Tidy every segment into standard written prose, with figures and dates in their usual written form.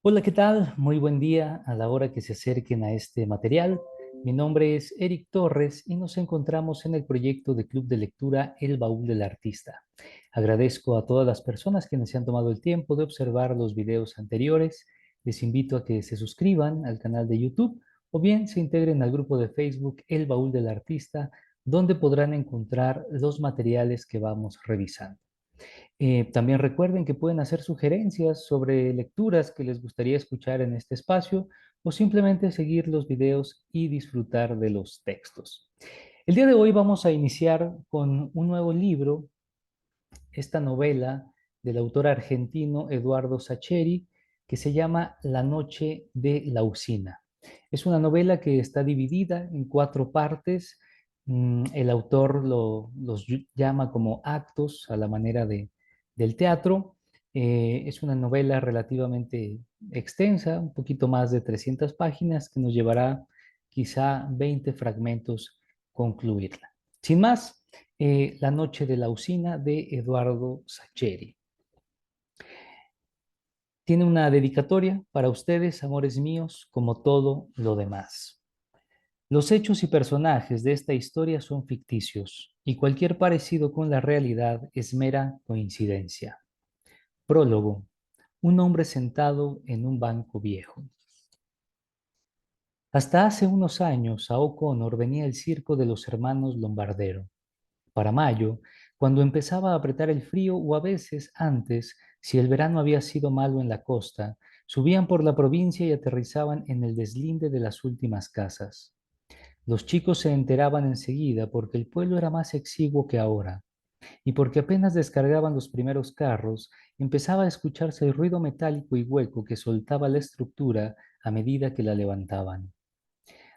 Hola, ¿qué tal? Muy buen día a la hora que se acerquen a este material. Mi nombre es Eric Torres y nos encontramos en el proyecto de Club de Lectura El Baúl del Artista. Agradezco a todas las personas que se han tomado el tiempo de observar los videos anteriores. Les invito a que se suscriban al canal de YouTube o bien se integren al grupo de Facebook El Baúl del Artista, donde podrán encontrar los materiales que vamos revisando. También recuerden que pueden hacer sugerencias sobre lecturas que les gustaría escuchar en este espacio o simplemente seguir los videos y disfrutar de los textos. El día de hoy vamos a iniciar con un nuevo libro, esta novela del autor argentino Eduardo Sacheri, que se llama La noche de la usina. Es una novela que está dividida en cuatro partes. El autor los llama como actos a la manera del teatro. Es una novela relativamente extensa, un poquito más de 300 páginas, que nos llevará quizá 20 fragmentos concluirla. Sin más, La noche de la usina de Eduardo Sacheri. Tiene una dedicatoria para ustedes, amores míos, como todo lo demás. Los hechos y personajes de esta historia son ficticios y cualquier parecido con la realidad es mera coincidencia. Prólogo. Un hombre sentado en un banco viejo. Hasta hace unos años a O'Connor venía el circo de los hermanos Lombardero. Para mayo, cuando empezaba a apretar el frío o a veces antes, si el verano había sido malo en la costa, subían por la provincia y aterrizaban en el deslinde de las últimas casas. Los chicos se enteraban enseguida porque el pueblo era más exiguo que ahora, y porque apenas descargaban los primeros carros, empezaba a escucharse el ruido metálico y hueco que soltaba la estructura a medida que la levantaban.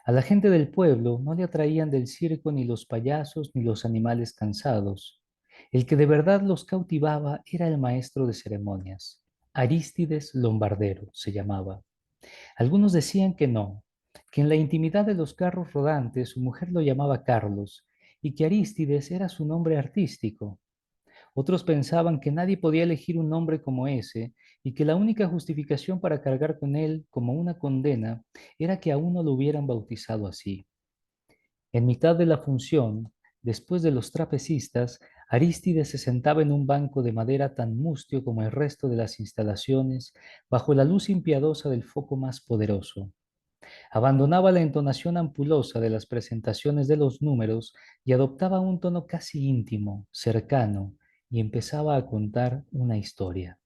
A la gente del pueblo no le atraían del circo ni los payasos ni los animales cansados. El que de verdad los cautivaba era el maestro de ceremonias. Arístides Lombardero se llamaba. Algunos decían que no, que en la intimidad de los carros rodantes su mujer lo llamaba Carlos y que Arístides era su nombre artístico. Otros pensaban que nadie podía elegir un nombre como ese y que la única justificación para cargar con él como una condena era que a uno lo hubieran bautizado así. En mitad de la función, después de los trapecistas, Arístides se sentaba en un banco de madera tan mustio como el resto de las instalaciones, bajo la luz impiedosa del foco más poderoso. Abandonaba la entonación ampulosa de las presentaciones de los números y adoptaba un tono casi íntimo, cercano, y empezaba a contar una historia.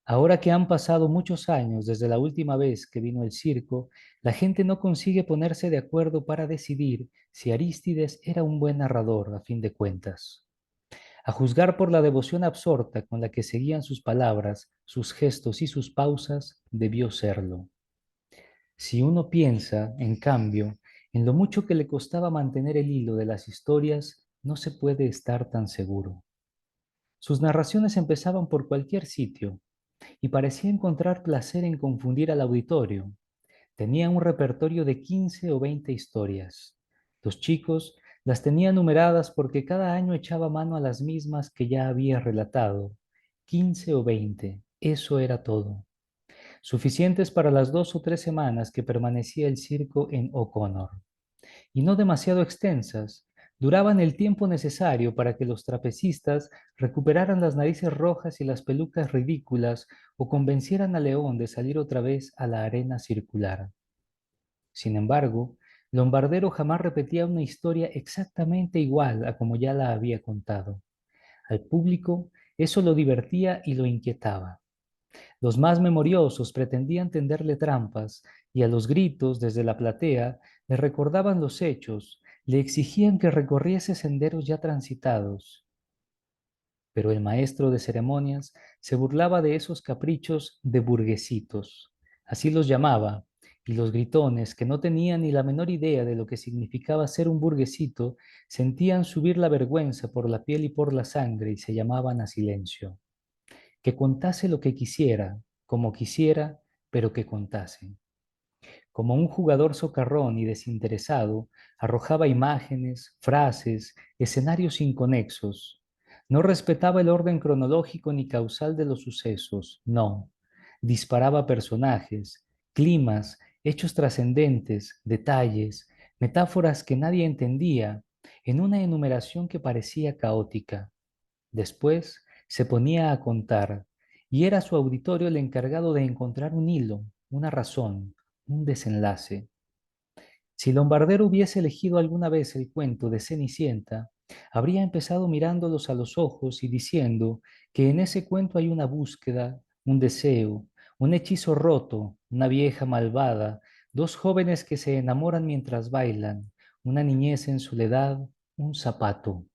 Ahora que han pasado muchos años desde la última vez que vino el circo, la gente no consigue ponerse de acuerdo para decidir si Arístides era un buen narrador a fin de cuentas. A juzgar por la devoción absorta con la que seguían sus palabras, sus gestos y sus pausas, debió serlo. Si uno piensa, en cambio, en lo mucho que le costaba mantener el hilo de las historias, no se puede estar tan seguro. Sus narraciones empezaban por cualquier sitio y parecía encontrar placer en confundir al auditorio. Tenía un repertorio de 15 o 20 historias. Los chicos las tenían numeradas porque cada año echaba mano a las mismas que ya había relatado. 15 o 20, eso era todo. Suficientes para las 2 o 3 semanas que permanecía el circo en O'Connor. Y no demasiado extensas, duraban el tiempo necesario para que los trapecistas recuperaran las narices rojas y las pelucas ridículas o convencieran a León de salir otra vez a la arena circular. Sin embargo, Lombardero jamás repetía una historia exactamente igual a como ya la había contado. Al público eso lo divertía y lo inquietaba. Los más memoriosos pretendían tenderle trampas y a los gritos desde la platea le recordaban los hechos, le exigían que recorriese senderos ya transitados. Pero el maestro de ceremonias se burlaba de esos caprichos de burguesitos, así los llamaba, y los gritones, que no tenían ni la menor idea de lo que significaba ser un burguesito, sentían subir la vergüenza por la piel y por la sangre y se llamaban a silencio. Que contase lo que quisiera, como quisiera, pero que contase. Como un jugador socarrón y desinteresado, arrojaba imágenes, frases, escenarios inconexos. No respetaba el orden cronológico ni causal de los sucesos, no. disparaba personajes, climas, hechos trascendentes, detalles, metáforas que nadie entendía, en una enumeración que parecía caótica. Después se ponía a contar, y era su auditorio el encargado de encontrar un hilo, una razón, un desenlace. Si Lombardero hubiese elegido alguna vez el cuento de Cenicienta, habría empezado mirándolos a los ojos y diciendo que en ese cuento hay una búsqueda, un deseo, un hechizo roto, una vieja malvada, dos jóvenes que se enamoran mientras bailan, una niñez en soledad, un zapato.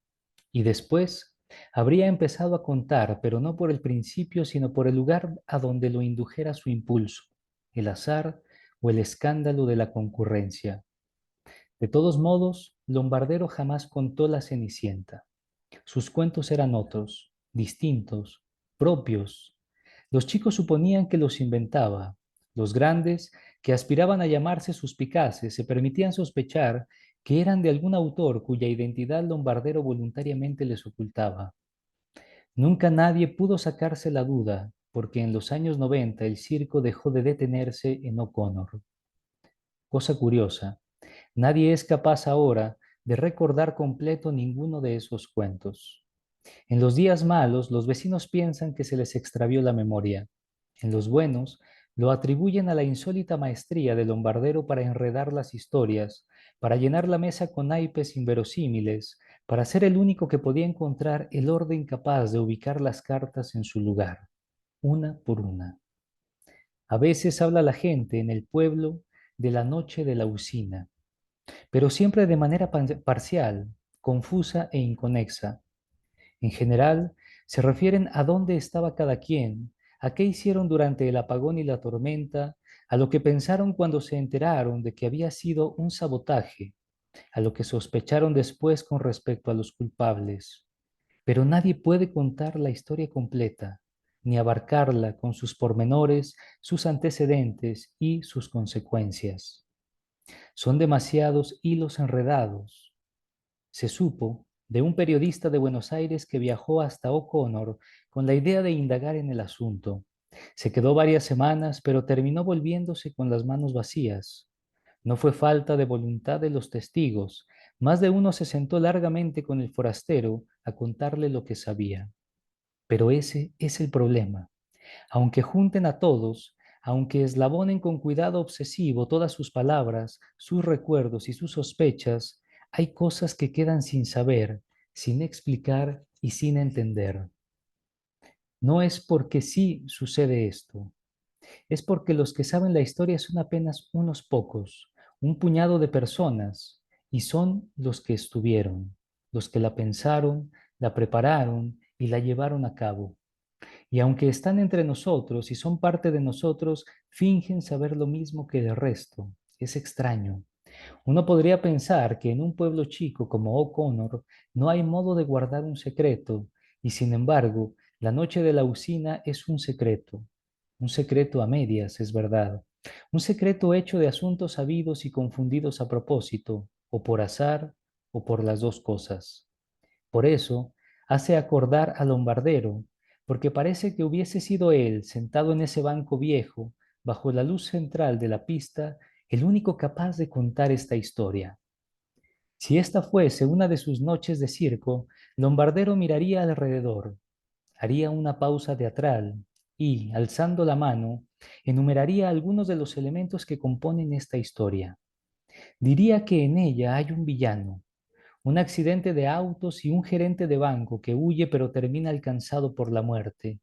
Y después habría empezado a contar, pero no por el principio, sino por el lugar a donde lo indujera su impulso, el azar o el escándalo de la concurrencia. De todos modos, Lombardero jamás contó la Cenicienta. Sus cuentos eran otros, distintos, propios. Los chicos suponían que los inventaba. Los grandes, que aspiraban a llamarse suspicaces, se permitían sospechar que eran de algún autor cuya identidad Lombardero voluntariamente les ocultaba. Nunca nadie pudo sacarse la duda, porque en los años 90 el circo dejó de detenerse en O'Connor. Cosa curiosa, nadie es capaz ahora de recordar completo ninguno de esos cuentos. En los días malos, los vecinos piensan que se les extravió la memoria. En los buenos, lo atribuyen a la insólita maestría del Lombardero para enredar las historias, para llenar la mesa con naipes inverosímiles, para ser el único que podía encontrar el orden capaz de ubicar las cartas en su lugar, una por una. A veces habla la gente en el pueblo de la noche de la usina, pero siempre de manera parcial, confusa e inconexa. En general, se refieren a dónde estaba cada quien, a qué hicieron durante el apagón y la tormenta, a lo que pensaron cuando se enteraron de que había sido un sabotaje, a lo que sospecharon después con respecto a los culpables. Pero nadie puede contar la historia completa, ni abarcarla con sus pormenores, sus antecedentes y sus consecuencias. Son demasiados hilos enredados. Se supo de un periodista de Buenos Aires que viajó hasta O'Connor con la idea de indagar en el asunto. Se quedó varias semanas, pero terminó volviéndose con las manos vacías. No fue falta de voluntad de los testigos. Más de uno se sentó largamente con el forastero a contarle lo que sabía. Pero ese es el problema. Aunque junten a todos, aunque eslabonen con cuidado obsesivo todas sus palabras, sus recuerdos y sus sospechas, hay cosas que quedan sin saber, sin explicar y sin entender. No es porque sí sucede esto, es porque los que saben la historia son apenas unos pocos, un puñado de personas, y son los que estuvieron, los que la pensaron, la prepararon y la llevaron a cabo. Y aunque están entre nosotros y son parte de nosotros, fingen saber lo mismo que el resto. Es extraño. Uno podría pensar que en un pueblo chico como O'Connor no hay modo de guardar un secreto, y sin embargo, la noche de la usina es un secreto a medias, es verdad, un secreto hecho de asuntos sabidos y confundidos a propósito, o por azar, o por las dos cosas. Por eso, hace acordar a Lombardero, porque parece que hubiese sido él, sentado en ese banco viejo, bajo la luz central de la pista, el único capaz de contar esta historia. Si esta fuese una de sus noches de circo, Lombardero miraría alrededor, haría una pausa teatral y, alzando la mano, enumeraría algunos de los elementos que componen esta historia. Diría que en ella hay un villano, un accidente de autos y un gerente de banco que huye pero termina alcanzado por la muerte.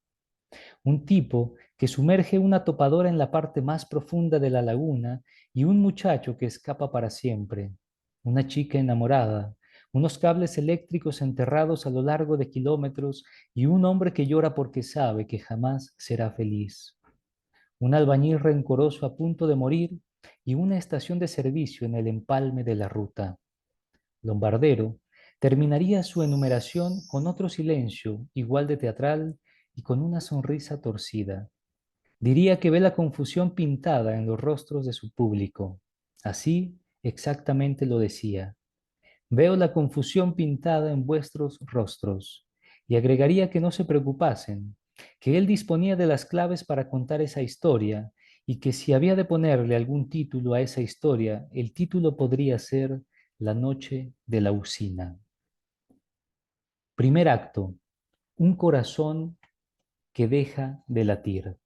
Un tipo que sumerge una topadora en la parte más profunda de la laguna y un muchacho que escapa para siempre. Una chica enamorada, unos cables eléctricos enterrados a lo largo de kilómetros y un hombre que llora porque sabe que jamás será feliz. Un albañil rencoroso a punto de morir y una estación de servicio en el empalme de la ruta. Lombardero terminaría su enumeración con otro silencio, igual de teatral y con una sonrisa torcida. Diría que ve la confusión pintada en los rostros de su público. Así exactamente lo decía. Veo la confusión pintada en vuestros rostros. Y agregaría que no se preocupasen, que él disponía de las claves para contar esa historia y que si había de ponerle algún título a esa historia, el título podría ser La noche de la usina. Primer acto, un corazón que deja de latir.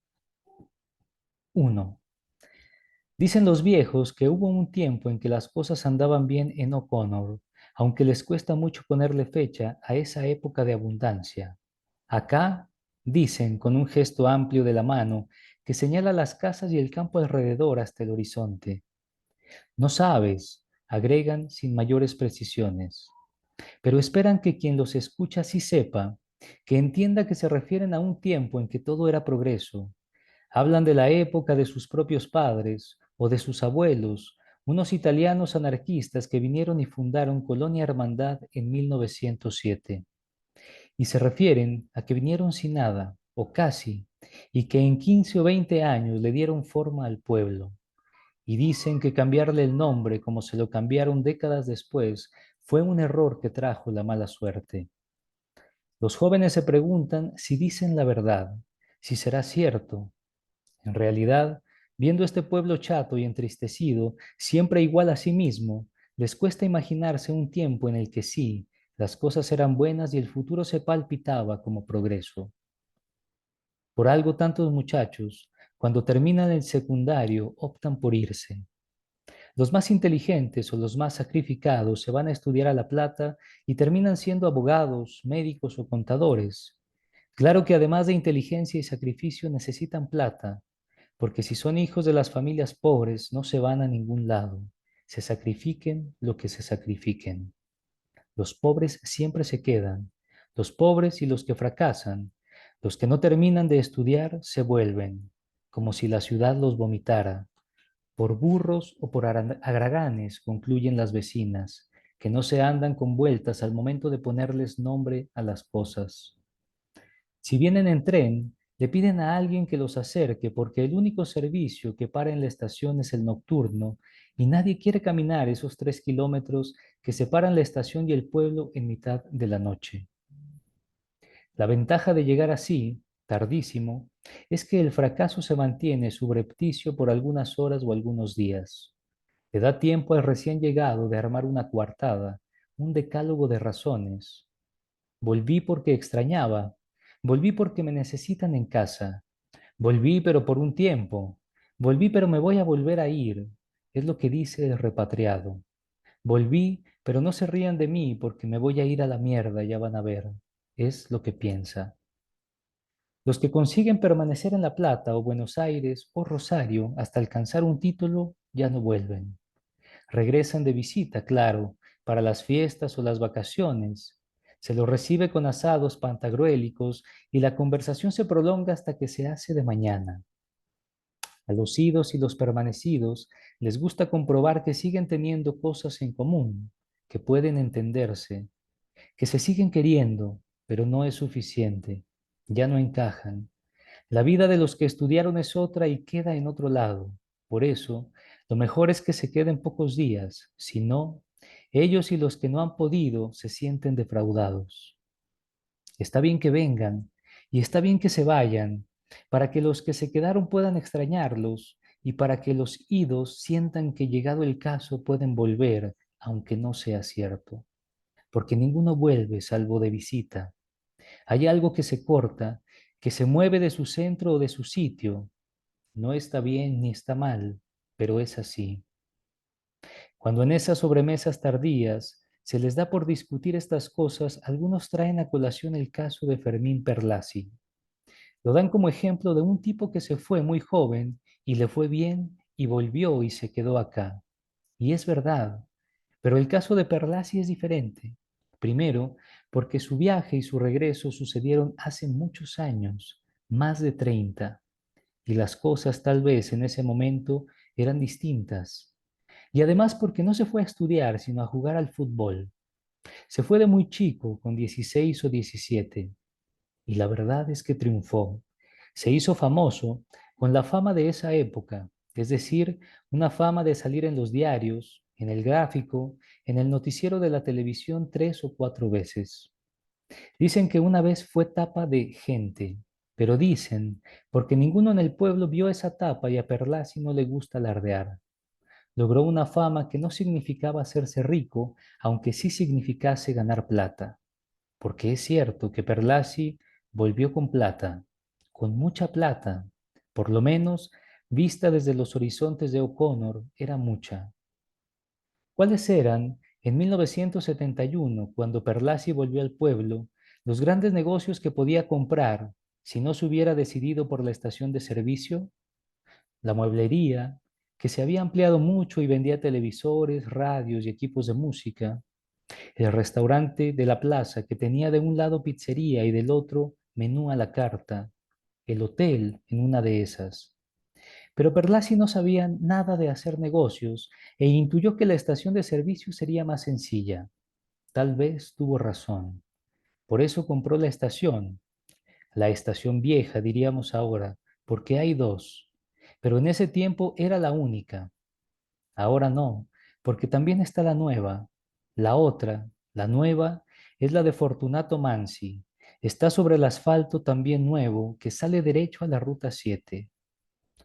Uno. Dicen los viejos que hubo un tiempo en que las cosas andaban bien en O'Connor, aunque les cuesta mucho ponerle fecha a esa época de abundancia. Acá, dicen con un gesto amplio de la mano que señala las casas y el campo alrededor hasta el horizonte. No sabes, agregan sin mayores precisiones, pero esperan que quien los escucha sí sepa, que entienda que se refieren a un tiempo en que todo era progreso. Hablan de la época de sus propios padres o de sus abuelos, unos italianos anarquistas que vinieron y fundaron Colonia Hermandad en 1907. Y se refieren a que vinieron sin nada, o casi, y que en 15 o 20 años le dieron forma al pueblo. Y dicen que cambiarle el nombre como se lo cambiaron décadas después fue un error que trajo la mala suerte. Los jóvenes se preguntan si dicen la verdad, si será cierto. En realidad, viendo este pueblo chato y entristecido, siempre igual a sí mismo, les cuesta imaginarse un tiempo en el que sí, las cosas eran buenas y el futuro se palpitaba como progreso. Por algo tantos muchachos, cuando terminan el secundario, optan por irse. Los más inteligentes o los más sacrificados se van a estudiar a La Plata y terminan siendo abogados, médicos o contadores. Claro que además de inteligencia y sacrificio necesitan plata, porque si son hijos de las familias pobres no se van a ningún lado, se sacrifiquen lo que se sacrifiquen. Los pobres siempre se quedan, los pobres y los que fracasan, los que no terminan de estudiar se vuelven, como si la ciudad los vomitara. Por burros o por haraganes, concluyen las vecinas, que no se andan con vueltas al momento de ponerles nombre a las cosas. Si vienen en tren, le piden a alguien que los acerque porque el único servicio que para en la estación es el nocturno y nadie quiere caminar esos 3 kilómetros que separan la estación y el pueblo en mitad de la noche. La ventaja de llegar así, tardísimo, es que el fracaso se mantiene subrepticio por algunas horas o algunos días. Le da tiempo al recién llegado de armar una coartada, un decálogo de razones. Volví porque extrañaba, volví porque me necesitan en casa, volví pero por un tiempo, volví pero me voy a volver a ir, es lo que dice el repatriado. Volví, pero no se rían de mí porque me voy a ir a la mierda, ya van a ver, es lo que piensa. Los que consiguen permanecer en La Plata o Buenos Aires o Rosario hasta alcanzar un título ya no vuelven. Regresan de visita, claro, para las fiestas o las vacaciones. Se los recibe con asados pantagruélicos y la conversación se prolonga hasta que se hace de mañana. A los idos y los permanecidos les gusta comprobar que siguen teniendo cosas en común, que pueden entenderse, que se siguen queriendo, pero no es suficiente, ya no encajan. La vida de los que estudiaron es otra y queda en otro lado. Por eso, lo mejor es que se queden pocos días, si no, ellos y los que no han podido se sienten defraudados. Está bien que vengan y está bien que se vayan, para que los que se quedaron puedan extrañarlos y para que los idos sientan que llegado el caso pueden volver, aunque no sea cierto, porque ninguno vuelve salvo de visita. Hay algo que se corta, que se mueve de su centro o de su sitio. No está bien ni está mal, pero es así. Cuando en esas sobremesas tardías se les da por discutir estas cosas, algunos traen a colación el caso de Fermín Perlasi. Lo dan como ejemplo de un tipo que se fue muy joven y le fue bien y volvió y se quedó acá. Y es verdad, pero el caso de Perlasi es diferente. Primero, porque su viaje y su regreso sucedieron hace muchos años, más de 30, y las cosas tal vez en ese momento eran distintas. Y además porque no se fue a estudiar, sino a jugar al fútbol. Se fue de muy chico, con 16 o 17, y la verdad es que triunfó. Se hizo famoso con la fama de esa época, es decir, una fama de salir en los diarios, en el gráfico, en el noticiero de la televisión 3 o 4 veces. Dicen que una vez fue tapa de Gente, Pero dicen, porque ninguno en el pueblo vio esa tapa y a Perlasi no le gusta alardear. Logró una fama que no significaba hacerse rico, aunque sí significase ganar plata. Porque es cierto que Perlasi volvió con plata, con mucha plata, por lo menos vista desde los horizontes de O'Connor, era mucha. ¿Cuáles eran, en 1971, cuando Perlasi volvió al pueblo, los grandes negocios que podía comprar si no se hubiera decidido por la estación de servicio? La mueblería, que se había ampliado mucho y vendía televisores, radios y equipos de música. El restaurante de la plaza, que tenía de un lado pizzería y del otro menú a la carta. El hotel en una de esas. Pero Perlasi no sabía nada de hacer negocios e intuyó que la estación de servicio sería más sencilla. Tal vez tuvo razón. Por eso compró la estación vieja, diríamos ahora, porque hay dos. Pero en ese tiempo era la única. Ahora no, porque también está la nueva. La otra, la nueva, es la de Fortunato Mansi. Está sobre el asfalto también nuevo que sale derecho a la Ruta 7.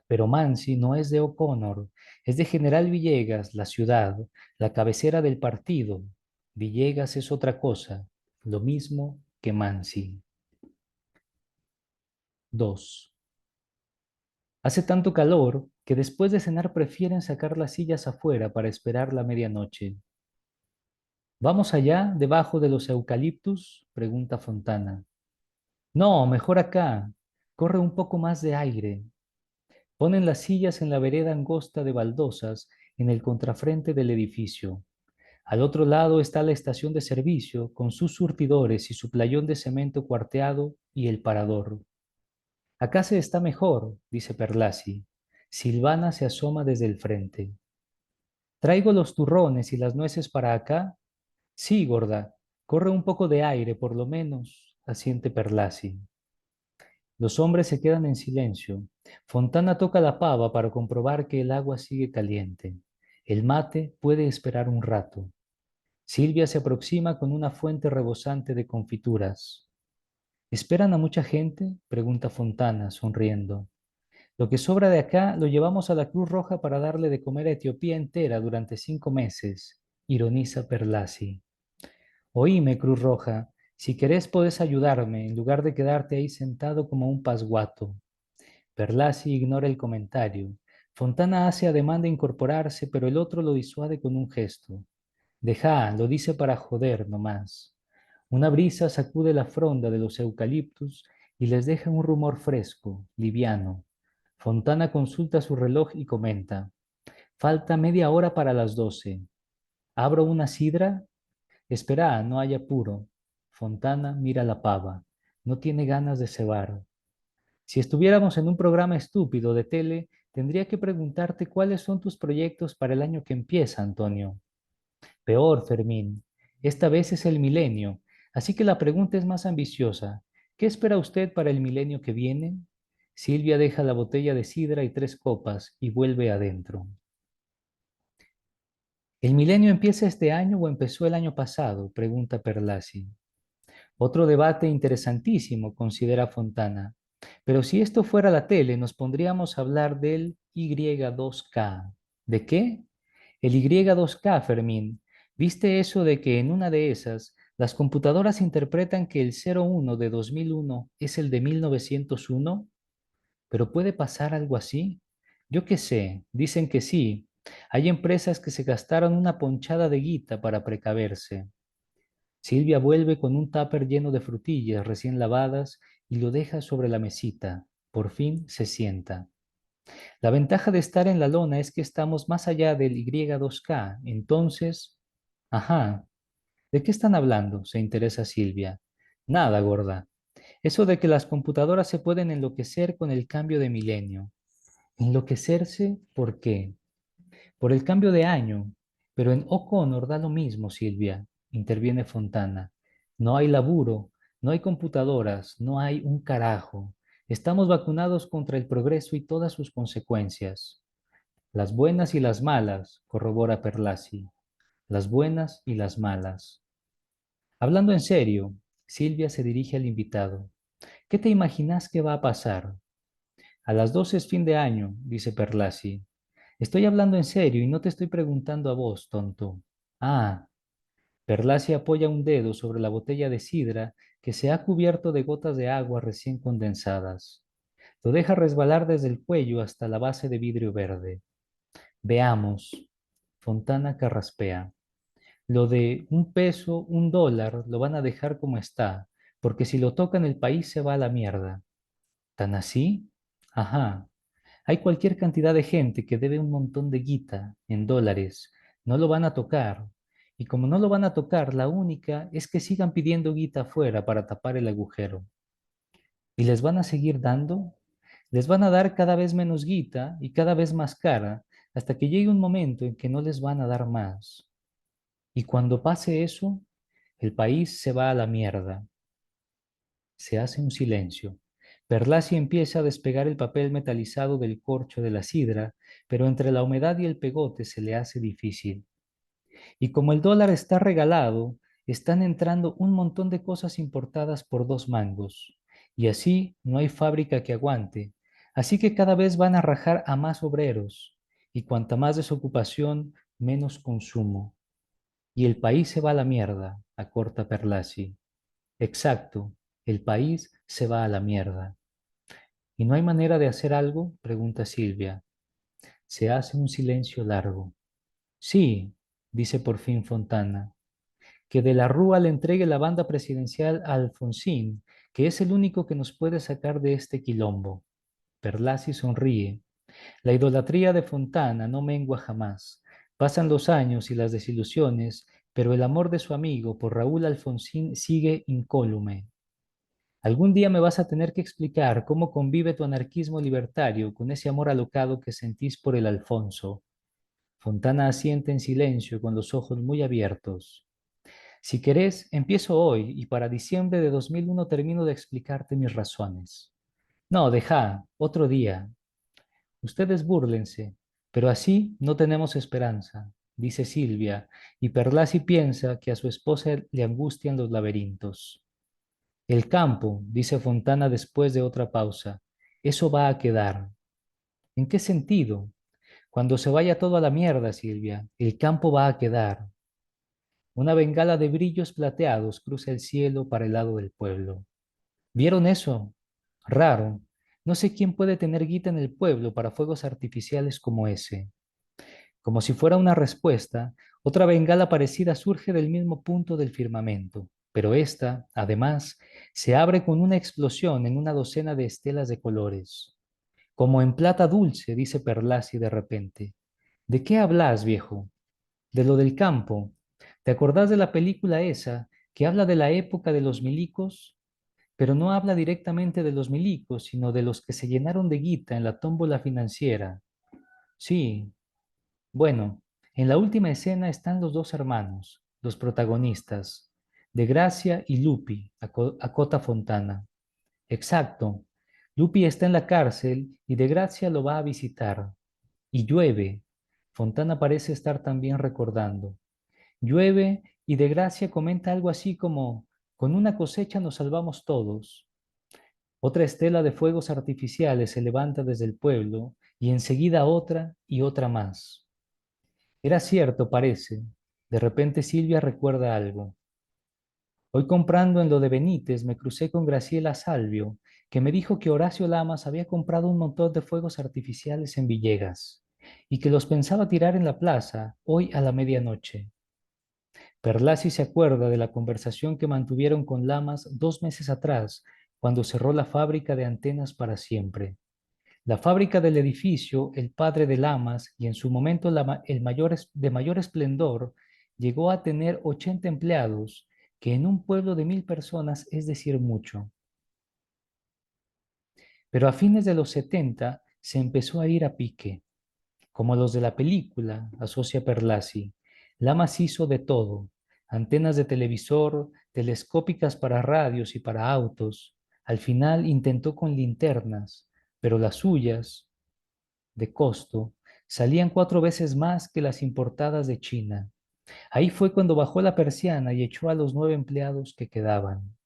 Pero Mansi no es de O'Connor, es de General Villegas, la ciudad, la cabecera del partido. Villegas es otra cosa, lo mismo que Mansi. 2. Hace tanto calor que después de cenar prefieren sacar las sillas afuera para esperar la medianoche. ¿Vamos allá, debajo de los eucaliptus? Pregunta Fontana. No, mejor acá. Corre un poco más de aire. Ponen las sillas en la vereda angosta de baldosas en el contrafrente del edificio. Al otro lado está la estación de servicio, con sus surtidores y su playón de cemento cuarteado y el parador. Acá se está mejor, dice Perlasi. Silvana se asoma desde el frente. ¿Traigo los turrones y las nueces para acá? Sí, gorda. Corre un poco de aire, por lo menos, asiente Perlasi. Los hombres se quedan en silencio. Fontana toca la pava para comprobar que el agua sigue caliente. El mate puede esperar un rato. Silvia se aproxima con una fuente rebosante de confituras. ¿Esperan a mucha gente? Pregunta Fontana, sonriendo. Lo que sobra de acá lo llevamos a la Cruz Roja para darle de comer a Etiopía entera durante 5 meses, ironiza Perlasi. Oíme, Cruz Roja, si querés podés ayudarme en lugar de quedarte ahí sentado como un pasguato. Perlasi ignora el comentario. Fontana hace ademán de incorporarse, pero el otro lo disuade con un gesto. Deja, lo dice para joder nomás. Una brisa sacude la fronda de los eucaliptus y les deja un rumor fresco, liviano. Fontana consulta su reloj y comenta. Falta media hora para las 12. ¿Abro una sidra? Espera, no hay apuro. Fontana mira la pava. No tiene ganas de cebar. Si estuviéramos en un programa estúpido de tele, tendría que preguntarte cuáles son tus proyectos para el año que empieza, Antonio. Peor, Fermín. Esta vez es el milenio, así que la pregunta es más ambiciosa. ¿Qué espera usted para el milenio que viene? Silvia deja la botella de sidra y 3 copas y vuelve adentro. ¿El milenio empieza este año o empezó el año pasado? Pregunta Perlasi. Otro debate interesantísimo, considera Fontana. Pero si esto fuera la tele, nos pondríamos a hablar del Y2K. ¿De qué? El Y2K, Fermín. ¿Viste eso de que en una de esas las computadoras interpretan que el 01 de 2001 es el de 1901? ¿Pero puede pasar algo así? Yo qué sé, dicen que sí. Hay empresas que se gastaron una ponchada de guita para precaverse. Silvia vuelve con un tupper lleno de frutillas recién lavadas y lo deja sobre la mesita. Por fin se sienta. La ventaja de estar en la lona es que estamos más allá del Y2K. Entonces, ajá, ¿de qué están hablando? Se interesa Silvia. Nada, gorda. Eso de que las computadoras se pueden enloquecer con el cambio de milenio. ¿Enloquecerse? ¿Por qué? Por el cambio de año. Pero en O'Connor da lo mismo, Silvia, interviene Fontana. No hay laburo, no hay computadoras, no hay un carajo. Estamos vacunados contra el progreso y todas sus consecuencias. Las buenas y las malas, corrobora Perlasi. Las buenas y las malas. Hablando en serio, Silvia se dirige al invitado. ¿Qué te imaginas que va a pasar? A las 12 es fin de año, dice Perlasi. Estoy hablando en serio y no te estoy preguntando a vos, tonto. Ah, Perlasi apoya un dedo sobre la botella de sidra que se ha cubierto de gotas de agua recién condensadas. Lo deja resbalar desde el cuello hasta la base de vidrio verde. Veamos. Fontana carraspea. Lo de un peso, un dólar, lo van a dejar como está, porque si lo tocan el país se va a la mierda. ¿Tan así? Ajá. Hay cualquier cantidad de gente que debe un montón de guita en dólares. No lo van a tocar. Y como no lo van a tocar, la única es que sigan pidiendo guita afuera para tapar el agujero. ¿Y les van a seguir dando? Les van a dar cada vez menos guita y cada vez más cara, hasta que llegue un momento en que no les van a dar más. Y cuando pase eso, el país se va a la mierda. Se hace un silencio. Perlasi empieza a despegar el papel metalizado del corcho de la sidra, pero entre la humedad y el pegote se le hace difícil. Y como el dólar está regalado, están entrando un montón de cosas importadas por 2 mangos. Y así no hay fábrica que aguante. Así que cada vez van a rajar a más obreros. Y cuanta más desocupación, menos consumo. Y el país se va a la mierda, acorta Perlasi. Exacto, el país se va a la mierda. ¿Y no hay manera de hacer algo? Pregunta Silvia. Se hace un silencio largo. Sí, dice por fin Fontana, que de la Rúa le entregue la banda presidencial a Alfonsín, que es el único que nos puede sacar de este quilombo. Perlasi sonríe. La idolatría de Fontana no mengua jamás. Pasan los años y las desilusiones, pero el amor de su amigo por Raúl Alfonsín sigue incólume. Algún día me vas a tener que explicar cómo convive tu anarquismo libertario con ese amor alocado que sentís por el Alfonso. Fontana asiente en silencio con los ojos muy abiertos. Si querés, empiezo hoy y para diciembre de 2001 termino de explicarte mis razones. No, deja, otro día. Ustedes búrlense, pero así no tenemos esperanza, dice Silvia, y Perlasi piensa que a su esposa le angustian los laberintos. El campo, dice Fontana después de otra pausa, eso va a quedar. ¿En qué sentido? Cuando se vaya todo a la mierda, Silvia, el campo va a quedar. Una bengala de brillos plateados cruza el cielo para el lado del pueblo. ¿Vieron eso? Raro. No sé quién puede tener guita en el pueblo para fuegos artificiales como ese. Como si fuera una respuesta, otra bengala parecida surge del mismo punto del firmamento, pero esta, además, se abre con una explosión en una docena de estelas de colores. Como en plata dulce, dice Perlasi de repente. ¿De qué hablas, viejo? De lo del campo. ¿Te acordás de la película esa que habla de la época de los milicos? Pero no habla directamente de los milicos, sino de los que se llenaron de guita en la tómbola financiera. Sí, bueno, en la última escena están los dos hermanos, los protagonistas, de Gracia y Lupi, acota Fontana. Exacto. Lupi está en la cárcel y de Gracia lo va a visitar. Y llueve. Fontana parece estar también recordando. Llueve y de Gracia comenta algo así como, con una cosecha nos salvamos todos. Otra estela de fuegos artificiales se levanta desde el pueblo y enseguida otra y otra más. Era cierto, parece. De repente Silvia recuerda algo. Hoy comprando en lo de Benítez me crucé con Graciela Salvio, que me dijo que Horacio Lamas había comprado un montón de fuegos artificiales en Villegas y que los pensaba tirar en la plaza hoy a la medianoche. Perlasi se acuerda de la conversación que mantuvieron con Lamas 2 meses atrás, cuando cerró la fábrica de antenas para siempre. La fábrica del edificio, el padre de Lamas, y en su momento de mayor esplendor, llegó a tener 80 empleados, que en un pueblo de 1000 personas es decir mucho. Pero a fines de los 70 se empezó a ir a pique. Como los de la película, asocia Perlasi. Lamas hizo de todo, antenas de televisor, telescópicas para radios y para autos. Al final intentó con linternas, pero las suyas, de costo, salían 4 veces más que las importadas de China. Ahí fue cuando bajó la persiana y echó a los 9 empleados que quedaban.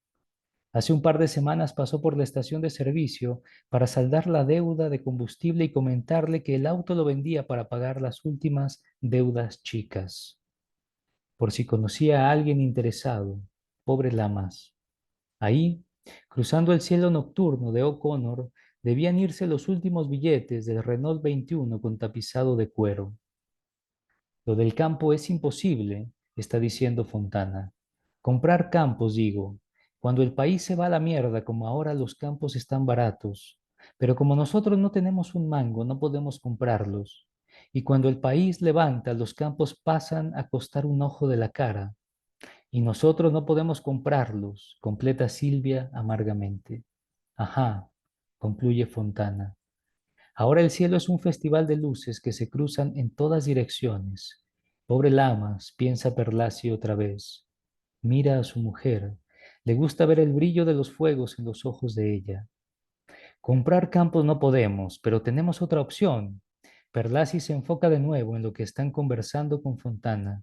Hace un par de semanas pasó por la estación de servicio para saldar la deuda de combustible y comentarle que el auto lo vendía para pagar las últimas deudas chicas, por si conocía a alguien interesado. Pobre Lamas. Ahí, cruzando el cielo nocturno de O'Connor, debían irse los últimos billetes del Renault 21 con tapizado de cuero. Lo del campo es imposible, está diciendo Fontana. Comprar campos, digo. Cuando el país se va a la mierda, como ahora los campos están baratos. Pero como nosotros no tenemos un mango, no podemos comprarlos. Y cuando el país levanta, los campos pasan a costar un ojo de la cara. Y nosotros no podemos comprarlos, completa Silvia amargamente. Ajá, concluye Fontana. Ahora el cielo es un festival de luces que se cruzan en todas direcciones. Pobre Lamas, piensa Perlasi otra vez. Mira a su mujer. Le gusta ver el brillo de los fuegos en los ojos de ella. Comprar campos no podemos, pero tenemos otra opción. Perlasi se enfoca de nuevo en lo que están conversando con Fontana,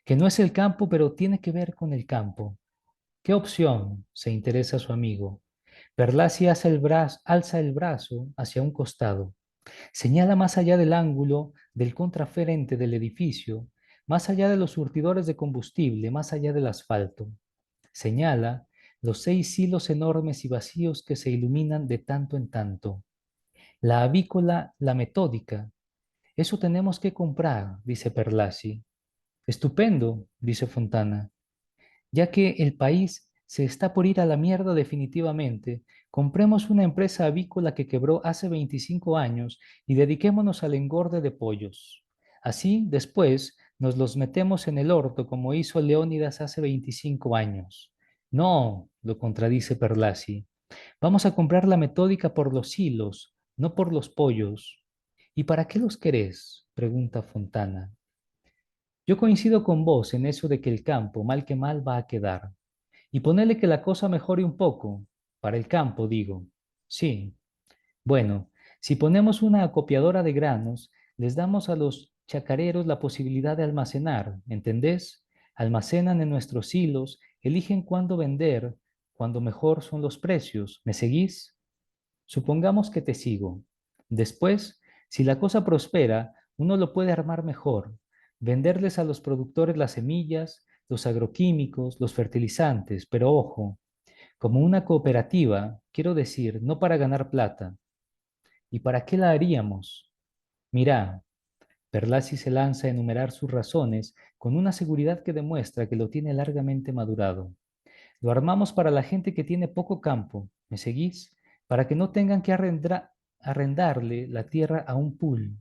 que no es el campo, pero tiene que ver con el campo. ¿Qué opción? Se interesa su amigo. Perlasi alza el brazo hacia un costado. Señala más allá del ángulo del contraferente del edificio, más allá de los surtidores de combustible, más allá del asfalto. Señala los 6 hilos enormes y vacíos que se iluminan de tanto en tanto. La avícola, la metódica. Eso tenemos que comprar, dice Perlasi. Estupendo, dice Fontana. Ya que el país se está por ir a la mierda definitivamente, compremos una empresa avícola que quebró hace 25 años y dediquémonos al engorde de pollos. Así, después, nos los metemos en el orto como hizo Leónidas hace 25 años. No, lo contradice Perlasi. Vamos a comprar la metódica por los hilos, no por los pollos. ¿Y para qué los querés? Pregunta Fontana. Yo coincido con vos en eso de que el campo, mal que mal, va a quedar. Y ponerle que la cosa mejore un poco, para el campo, digo. Sí, bueno, si ponemos una acopiadora de granos, les damos a los chacareros la posibilidad de almacenar, ¿entendés? Almacenan en nuestros hilos, eligen cuándo vender, cuando mejor son los precios. ¿Me seguís? Supongamos que te sigo. Después, si la cosa prospera, uno lo puede armar mejor, venderles a los productores las semillas, los agroquímicos, los fertilizantes, pero ojo, como una cooperativa, quiero decir, no para ganar plata. ¿Y para qué la haríamos? Mirá, Perlasi se lanza a enumerar sus razones con una seguridad que demuestra que lo tiene largamente madurado. Lo armamos para la gente que tiene poco campo, ¿me seguís? Para que no tengan que arrendarle la tierra a un pool.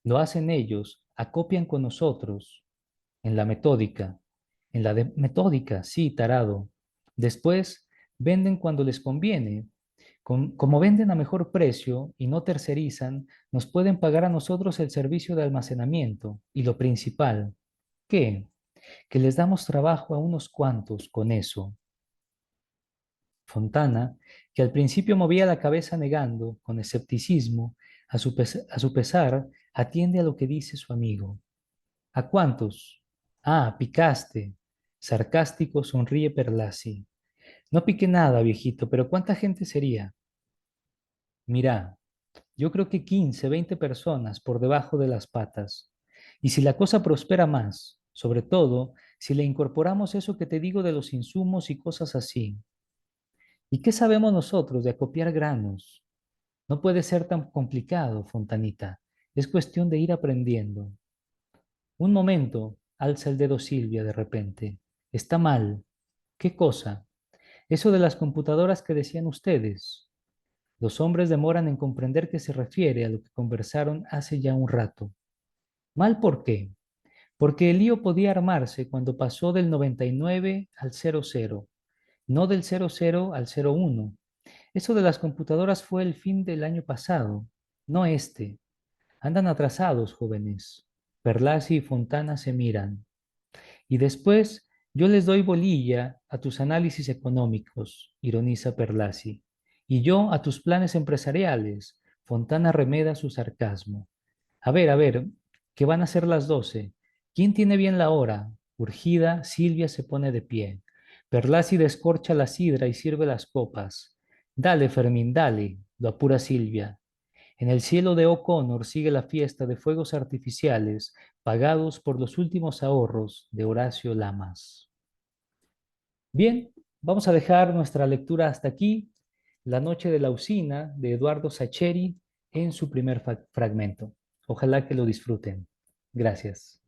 Lo hacen ellos, acopian con nosotros, en la metódica. En la metódica, sí, tarado. Después, venden cuando les conviene. Como venden a mejor precio y no tercerizan, nos pueden pagar a nosotros el servicio de almacenamiento. Y lo principal, ¿qué? Que les damos trabajo a unos cuantos con eso. Fontana, que al principio movía la cabeza negando, con escepticismo, a su pesar, atiende a lo que dice su amigo. ¿A cuántos? Ah, picaste. Sarcástico sonríe Perlasi. No piqué nada, viejito, pero ¿cuánta gente sería? Mirá, yo creo que 15, 20 personas por debajo de las patas. Y si la cosa prospera más, sobre todo si le incorporamos eso que te digo de los insumos y cosas así. ¿Y qué sabemos nosotros de acopiar granos? No puede ser tan complicado, Fontanita. Es cuestión de ir aprendiendo. Un momento, alza el dedo Silvia de repente. Está mal. ¿Qué cosa? Eso de las computadoras que decían ustedes. Los hombres demoran en comprender que se refiere a lo que conversaron hace ya un rato. ¿Mal por qué? Porque el lío podía armarse cuando pasó del 99 al 00, no del 00 al 01. Eso de las computadoras fue el fin del año pasado, no este. Andan atrasados, jóvenes. Perlasi y Fontana se miran. Y después yo les doy bolilla a tus análisis económicos, ironiza Perlasi. Y yo a tus planes empresariales. Fontana remeda su sarcasmo. A ver, que van a ser las 12. ¿Quién tiene bien la hora? Urgida, Silvia se pone de pie. Perlasi descorcha la sidra y sirve las copas. Dale, Fermín, dale, lo apura Silvia. En el cielo de O'Connor sigue la fiesta de fuegos artificiales pagados por los últimos ahorros de Horacio Lamas. Bien, vamos a dejar nuestra lectura hasta aquí. La noche de la usina de Eduardo Sacheri en su primer fragmento. Ojalá que lo disfruten. Gracias.